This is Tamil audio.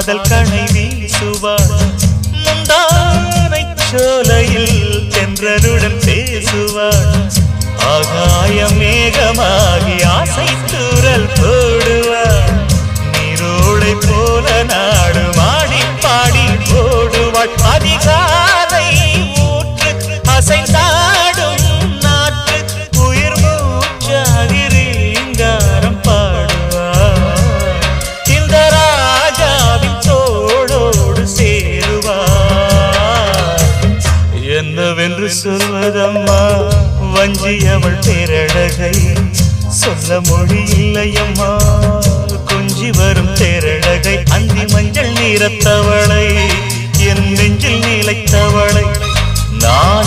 காதல் கணை வீசுவாள் முந்தானை சோலையில் தென்றலுடன் பேசுவாள் ஆகாய மேகமாகி ஆசை தூரல் போடுவாள் நீரோடை போல நாடு மாடி பாடி போடுவாள் அதிகாலை ஊற்று அசைந்தாடும் நாட்டு உயிர் மூச்சாகி ரீங்காரம் பாடுவாள் இந்த ராஜாவின் தோளோடு சேருவாள் என்னவென்று சொல்வதம்மா வஞ்சி அவள் பேரழகை சொல்ல மொழி இல்லையம்மா கொஞ்சி வரும் தேரழகை அந்தி மஞ்சள் நீரத்தவளை என் நெஞ்சில் நிலைத்தவளை நான்